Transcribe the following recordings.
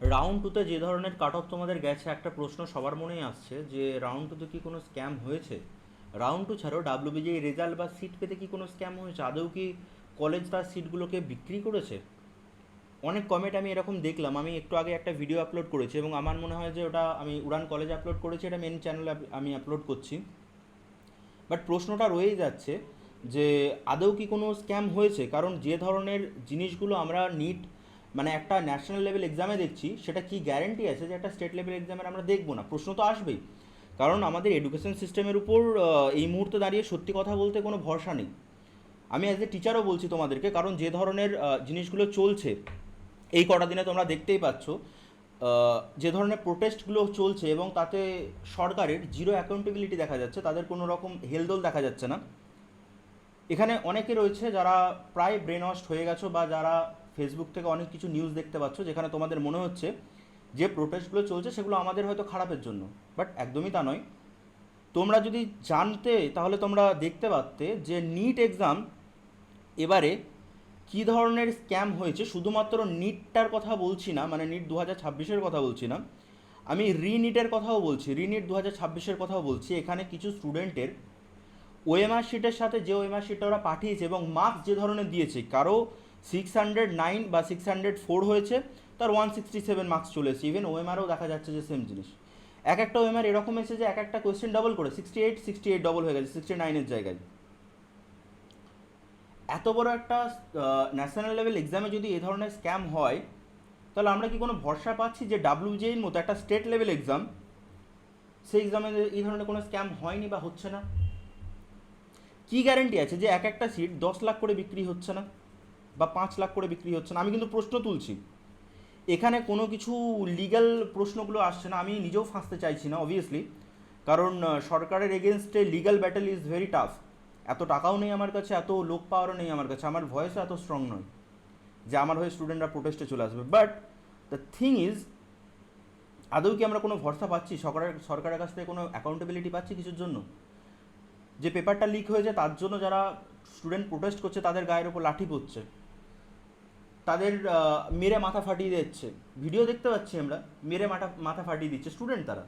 Round টুতে যে ধরনের কাট অফ তোমাদের গেছে, একটা প্রশ্ন সবার মনেই আসছে যে রাউন্ড টুতে কি কোনো স্ক্যাম হয়েছে। রাউন্ড টু ছাড়াও ডাব্লিউবিজিএ রেজাল্ট বা সিট পেতে কি কোনো স্ক্যাম হয়েছে, আদৌ কি কলেজ তার সিটগুলোকে বিক্রি করেছে। অনেক কমেন্ট আমি এরকম দেখলাম। আমি একটু আগে একটা ভিডিও আপলোড করেছি এবং আমার মনে হয় যে ওটা আমি উড়ান কলেজে আপলোড করেছি, এটা মেন চ্যানেলে আমি আপলোড করছি। বাট প্রশ্নটা রয়েই যাচ্ছে যে আদৌ কি কোনো স্ক্যাম হয়েছে, কারণ যে ধরনের জিনিসগুলো আমরা নিট মানে একটা ন্যাশনাল লেভেল এক্সামে দেখছি, সেটা কি গ্যারেন্টি আছে যে একটা স্টেট লেভেল এক্সামের আমরা দেখবো না। প্রশ্ন তো আসবেই, কারণ আমাদের এডুকেশন সিস্টেমের উপর এই মুহূর্তে দাঁড়িয়ে সত্যি কথা বলতে কোনো ভরসা নেই। আমি অ্যাজ এ টিচারও বলছি তোমাদেরকে, কারণ যে ধরনের জিনিসগুলো চলছে এই কটা দিনে তোমরা দেখতেই পাচ্ছ, যে ধরনের প্রোটেস্টগুলো চলছে এবং তাতে সরকারের জিরো অ্যাকাউন্টেবিলিটি দেখা যাচ্ছে, তাদের কোনো রকম হেলদোল দেখা যাচ্ছে না। এখানে অনেকে রয়েছে যারা প্রায় ব্রেন ওয়াশড হয়ে গেছো, বা যারা ফেসবুক থেকে অনেক কিছু নিউজ দেখতে পাচ্ছ যেখানে তোমাদের মনে হচ্ছে যে প্রোটেস্টগুলো চলছে সেগুলো আমাদের হয়তো খারাপের জন্য। বাট একদমই তা নয়। তোমরা যদি জানতে তাহলে তোমরা দেখতে পারতে যে নিট এক্সাম এবারে কী ধরনের স্ক্যাম হয়েছে। শুধুমাত্র নিটটার কথা বলছি না, মানে নিট 2026-এর কথা বলছি না, আমি রিনিটের কথাও বলছি, রিনিট 2026-এর কথাও বলছি। এখানে কিছু স্টুডেন্টের ওএমআর শিটের সাথে যে ওএমআর শিটটা ওরা পাঠিয়েছে এবং মার্কস যে ধরনের দিয়েছে, কারো 609 বা 604 হয়েছে, তার 167 মার্কস চলে এসেছে। ইভেন ওএমআরও দেখা যাচ্ছে যে সেম জিনিস। এক একটা ওএমআর এরকম এসেছে যে এক একটা কোয়েশ্চেন ডবল করে 68 ডবল হয়ে গেছে 69-এর জায়গায়। এত বড় একটা ন্যাশনাল লেভেল এক্সামে যদি এই ধরনের স্ক্যাম হয়, তাহলে আমরা কি কোনো ভরসা পাচ্ছি যে ডাব্লিউজেইর মতো একটা স্টেট লেভেল এক্সাম, সেই এক্সামে এই ধরনের কোনো স্ক্যাম হয়নি বা হচ্ছে না? কী গ্যারেন্টি আছে যে এক একটা সিট 10 লাখ করে বিক্রি হচ্ছে না বা 5 লাখ করে বিক্রি হচ্ছে না? আমি কিন্তু প্রশ্ন তুলছি, এখানে কোনো কিছু লিগ্যাল প্রশ্নগুলো আসছে না। আমি নিজেও ফাঁসতে চাইছি না অবভিয়াসলি, কারণ সরকারের এগেনস্টে legal battle is very tough. এত টাকাও নেই আমার কাছে, এত লোক পাওয়ারও নেই আমার কাছে, আমার ভয়েসও এত স্ট্রং নয় যে আমার হয়ে স্টুডেন্টরা প্রোটেস্টে চলে আসবে। বাট দ্য থিং ইজ, আদৌ কি আমরা কোনো ভরসা পাচ্ছি সরকারের কাছ থেকে, কোনো অ্যাকাউন্টেবিলিটি পাচ্ছি কিছুর জন্য? যে পেপারটা লিক হয়েছে তার জন্য যারা স্টুডেন্ট প্রোটেস্ট করছে তাদের গায়ের ওপর লাঠি পড়ছে, তাদের মেরে মাথা ফাটিয়ে দিচ্ছে। ভিডিও দেখতে পাচ্ছি আমরা, মেরে মাথা ফাটিয়ে দিচ্ছে স্টুডেন্ট। তারা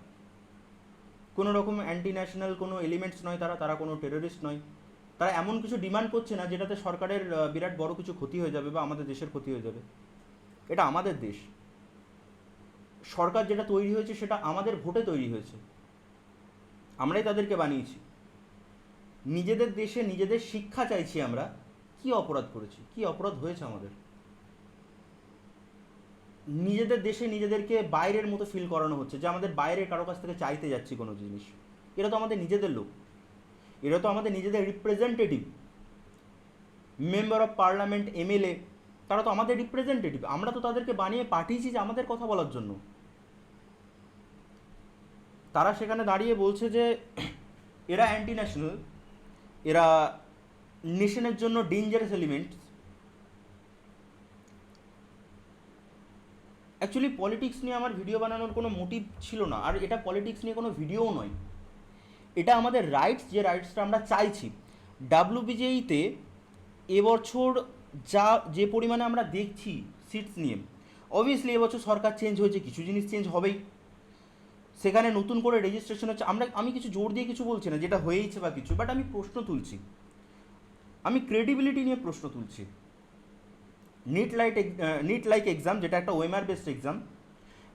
কোনো রকম অ্যান্টি ন্যাশনাল কোনো এলিমেন্টস নয়, তারা তারা কোনো টেররিস্ট নয়। তারা এমন কিছু ডিমান্ড করছে না যেটাতে সরকারের বিরাট বড় কিছু ক্ষতি হয়ে যাবে বা আমাদের দেশের ক্ষতি হয়ে যাবে। এটা আমাদের দেশ, সরকার যেটা তৈরি হয়েছে সেটা আমাদের ভোটে তৈরি হয়েছে, আমরাই তাদেরকে বানিয়েছি। নিজেদের দেশে নিজেদের শিক্ষা চাইছি আমরা। কি অপরাধ করেছি, কি অপরাধ হয়েছে আমাদের? নিজেদের দেশে নিজেদেরকে বাইরের মতো ফিল করানো হচ্ছে যে আমাদের বাইরের কারো কাছ থেকে চাইতে যাচ্ছি কোনো জিনিস। এরা তো আমাদের নিজেদের লোক, এরা তো আমাদের নিজেদের representative. Member of parliament, MLA, তারা তো আমাদের রিপ্রেজেন্টেটিভ। আমরা তো তাদেরকে বানিয়ে পাঠিয়েছি যে আমাদের কথা বলার জন্য। তারা সেখানে দাঁড়িয়ে বলছে যে এরা অ্যান্টি ন্যাশনাল, এরা নেশনের জন্য ডেঞ্জারাস এলিমেন্ট। অ্যাকচুয়ালি পলিটিক্স নিয়ে আমার ভিডিও বানানোর কোনো মোটিভ ছিল না, আর এটা পলিটিক্স নিয়ে কোনো ভিডিওও নয়। এটা আমাদের রাইটস, যে রাইটসটা আমরা চাইছি। ডাব্লিউবিজেইতে এবছর যে পরিমাণে আমরা দেখছি সিটস নিয়ে, অবভিয়াসলি এবছর সরকার চেঞ্জ হয়েছে, কিছু জিনিস চেঞ্জ হবেই। সেখানে নতুন করে রেজিস্ট্রেশন হচ্ছে। আমি কিছু জোর দিয়ে কিছু বলছি না যেটা হয়েইছে বা কিছু, বাট আমি প্রশ্ন তুলছি, আমি ক্রেডিবিলিটি নিয়ে প্রশ্ন তুলছি। নিট লাইক এক্সাম, যেটা একটা OMR based exam,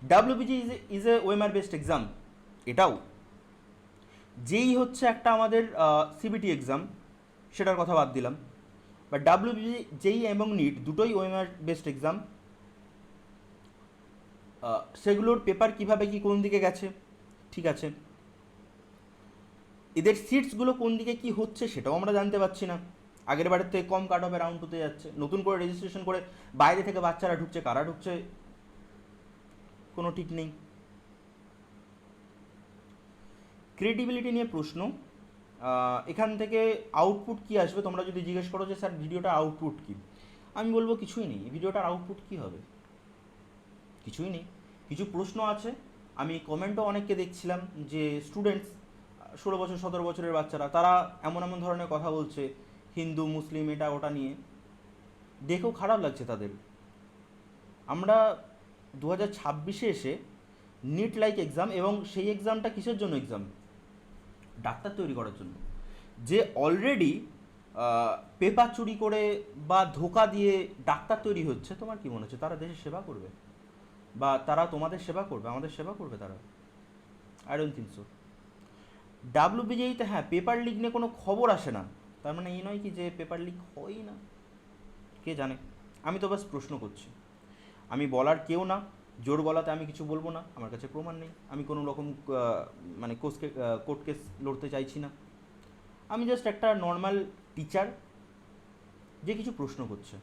WBG is a OMR based exam. এটাও যেই হচ্ছে একটা আমাদের সিবিটি এক্সাম, সেটার কথা বাদ দিলাম, বা ডাব্লিউবিজি যেই এবং নিট দুটোই ওএমআর বেসড এক্সাম। সেগুলোর পেপার কিভাবে কি কোন দিকে গেছে ঠিক আছে, এদের সিটসগুলো কোন দিকে কি হচ্ছে সেটাও আমরা জানতে পারছি না। আগের বারের থেকে কম কাট অফে রাউন্ড টুতে যাচ্ছে, নতুন করে রেজিস্ট্রেশন করে বাইরে থেকে বাচ্চারা ঢুকছে, কারা ঢুকছে কোনো ঠিক নেই। ক্রেডিবিলিটি নিয়ে প্রশ্ন। এখান থেকে আউটপুট কি আসবে? তোমরা যদি জিজ্ঞেস করো যে স্যার ভিডিওটার আউটপুট কী, আমি বলবো কিছুই নেই। ভিডিওটার আউটপুট কী হবে? কিছুই নেই। কিছু প্রশ্ন আছে। আমি কমেন্টও অনেককে দেখছিলাম যে স্টুডেন্টস 16 বছর 17 বছরের বাচ্চারা, তারা এমন এমন ধরনের কথা বলছে হিন্দু মুসলিম এটা ওটা নিয়ে, দেখেও খারাপ লাগছে তাদের। আমরা 2026-এ এসে নিট লাইক এক্সাম, এবং সেই এক্সামটা কিসের জন্য এক্সাম? ডাক্তার তৈরি করার জন্য। যে অলরেডি পেপার চুরি করে বা ধোকা দিয়ে ডাক্তার তৈরি হচ্ছে, তোমার কি মনে হচ্ছে তারা দেশের সেবা করবে? বা তারা তোমাদের সেবা করবে, আমাদের সেবা করবে তারা? I don't think so. ডাব্লিউবিজেইতে হ্যাঁ পেপার লিক নিয়ে কোনো খবর আসে না, তার মানে এই নয় কি যে পেপার লিক হয়ই না, কে জানে। আমি তো বাস প্রশ্ন করছি, আমি বলার কেউ না, জোর গলাতে আমি কিছু বলবো না, আমার কাছে প্রমাণ নেই, আমি কোনো রকম মানে কোর্ট কেস লড়তে চাইছি না, আমি জাস্ট একটা নর্মাল টিচার যে কিছু প্রশ্ন করছে।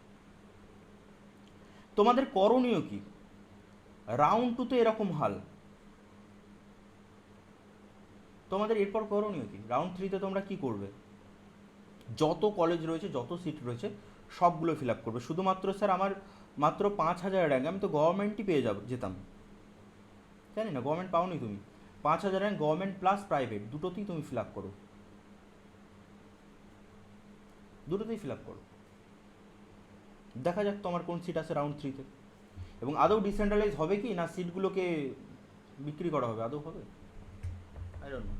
তোমাদের করণীয় কি? রাউন্ড টুতে এরকম হাল, তোমাদের এরপর করণীয় কি? রাউন্ড থ্রিতে তোমরা কি করবে? যত কলেজ রয়েছে, যত সিট রয়েছে, সবগুলো ফিল আপ করবে। শুধুমাত্র স্যার আমার মাত্র 5,000 র্যাঙ্ক, আমি তো গভর্নমেন্টই পেয়ে যেতাম, জানি না গভর্নমেন্ট পাওনি তুমি। 5,000 র্যাঙ্ক গভর্নমেন্ট প্লাস প্রাইভেট দুটোতেই তুমি ফিল আপ করো, দুটোতেই ফিল আপ করো, দেখা যাক তোমার কোন সিট আছে রাউন্ড থ্রিতে। এবং আদৌ ডিসেন্ট্রালাইজ হবে কি না সিটগুলোকে বিক্রি করা হবে, আদৌ হবে? আই ডোন্ট নো,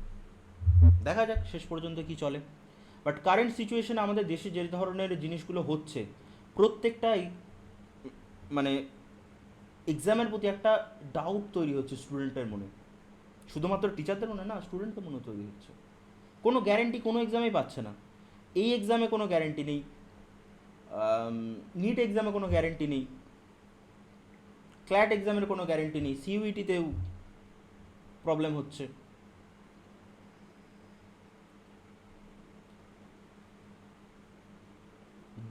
দেখা যাক শেষ পর্যন্ত কি চলে। বাট কারেন্ট সিচুয়েশনে আমাদের দেশে যে ধরনের জিনিসগুলো হচ্ছে, প্রত্যেকটাই মানে এক্সামের প্রতি একটা ডাউট তৈরি হচ্ছে স্টুডেন্টের মনে, শুধুমাত্র টিচারদের মনে না, স্টুডেন্টের মনে তৈরি হচ্ছে। কোনো গ্যারেন্টি কোনো এক্সামেই পাচ্ছে না। এই এক্সামে কোনো গ্যারেন্টি নেই, নিট এক্সামে কোনো গ্যারেন্টি নেই, ক্ল্যাট এক্সামের কোনো গ্যারেন্টি নেই, সিইউইটিতেও প্রবলেম হচ্ছে।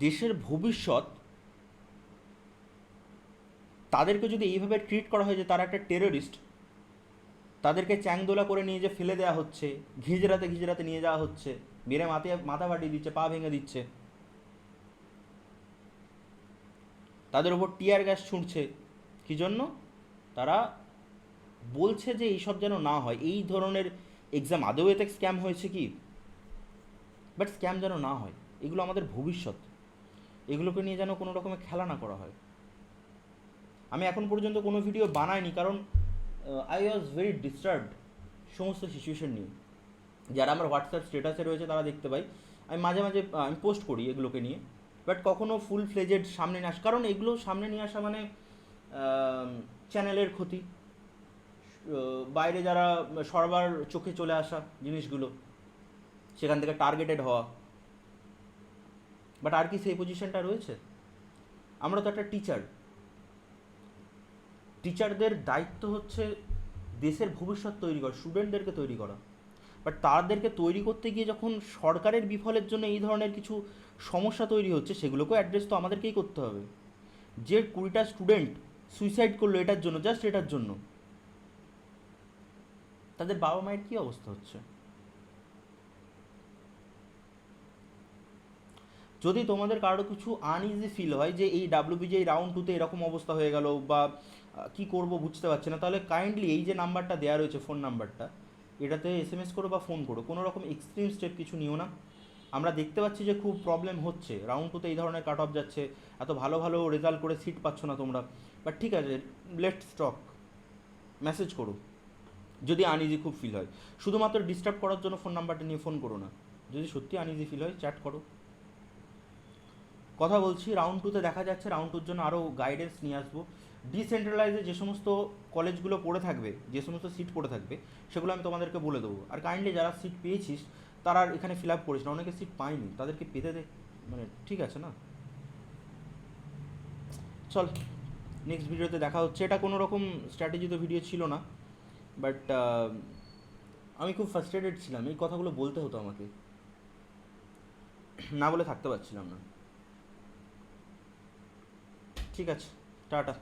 দেশের ভবিষ্যৎ তাদেরকে যদি এইভাবে ট্রিট করা হয় যে তারা একটা টেররিস্ট, তাদেরকে চ্যাংদোলা করে নিয়ে যে ফেলে দেওয়া হচ্ছে, ঘিজরাতে ঘিজরাতে নিয়ে যাওয়া হচ্ছে, মেরে মাথা ফাটিয়ে দিচ্ছে, পা ভেঙে দিচ্ছে, তাদের ওপর টিয়ার গ্যাস ছুঁড়ছে, কী জন্য? তারা বলছে যে এইসব যেন না হয়, এই ধরনের এক্সাম আদৌ এতে স্ক্যাম হয়েছে কি, বাট স্ক্যাম যেন না হয়। এগুলো আমাদের ভবিষ্যৎ, এগুলোকে নিয়ে যেন কোনো রকমের খেলা না করা হয়। আমি এখন পর্যন্ত কোনো ভিডিও বানাইনি, কারণ আই ওয়াজ ভেরি ডিস্টার্বড সমস্ত সিচুয়েশন নিয়ে। যারা আমার হোয়াটসঅ্যাপ স্ট্যাটাসে রয়েছে তারা দেখতে পাই, আমি মাঝে মাঝে আমি পোস্ট করি এগুলোকে নিয়ে, বাট কখনও ফুল ফ্লেজেড সামনে নিয়ে আসা, কারণ এগুলো সামনে নিয়ে আসা মানে চ্যানেলের ক্ষতি, বাইরে যারা সবার চোখে চলে আসা জিনিসগুলো, সেখান থেকে টার্গেটেড হওয়া। বাট আর কি সেই পজিশনটা রয়েছে? আমরা তো একটা টিচার, টিচারদের দায়িত্ব হচ্ছে দেশের ভবিষ্যৎ তৈরি করা, স্টুডেন্টদেরকে তৈরি করা। বাট তাদেরকে তৈরি করতে গিয়ে যখন সরকারের বিফলের জন্য এই ধরনের কিছু সমস্যা তৈরি হচ্ছে, সেগুলোকেও অ্যাড্রেস তো আমাদেরকেই করতে হবে। যে 20টা স্টুডেন্ট সুইসাইড করলো এটার জন্য, জাস্ট এটার জন্য, তাদের বাবা মায়ের কী অবস্থা হচ্ছে? যদি তোমাদের কারো কিছু আনইজি ফিল হয় যে এই ডাব্লিউবিজে রাউন্ড টুতে এরকম অবস্থা হয়ে গেল, বা কি করব বুঝতে পারছি না, তাহলে কাইন্ডলি এই যে নাম্বারটা দেওয়া রয়েছে, ফোন নাম্বারটা, এটাতে এসএমএস করো বা ফোন করো, কোনো রকম এক্সট্রিম স্টেপ কিছু নিও না। আমরা দেখতে পাচ্ছি যে খুব প্রবলেম হচ্ছে, রাউন্ড টুতে এই ধরনের কাট অফ যাচ্ছে, এত ভালো ভালো রেজাল্ট করে সিট পাচ্ছ না তোমরা। বাট ঠিক আছে, লেটস টক, মেসেজ করো যদি আনইজি খুব ফিল হয়। শুধুমাত্র ডিস্টার্ব করার জন্য ফোন নাম্বারটা নিয়ে ফোন করো না, যদি সত্যি আনইজি ফিল হয় চ্যাট করো। কথা বলছি রাউন্ড টুতে দেখা যাচ্ছে, রাউন্ড টুর জন্য আরও গাইডেন্স নিয়ে আসবো। ডিসেন্ট্রালাইজে যে সমস্ত কলেজগুলো পড়ে থাকবে, যে সমস্ত সিট পড়ে থাকবে, সেগুলো আমি তোমাদেরকে বলে দেবো। আর কাইন্ডলি যারা সিট পেয়েছিস তারা আর এখানে ফিল আপ করিস না, অনেকে সিট পায়নি, তাদেরকে পেতে দে, মানে ঠিক আছে না? চল, নেক্সট ভিডিওতে দেখা হচ্ছে। এটা কোনো রকম স্ট্র্যাটেজিত ভিডিও ছিল না, বাট আমি খুব ফ্রাস্ট্রেটেড ছিলাম, এই কথাগুলো বলতে হতো আমাকে, না বলে থাকতে পারছিলাম না। ঠিক আছে, টাটা।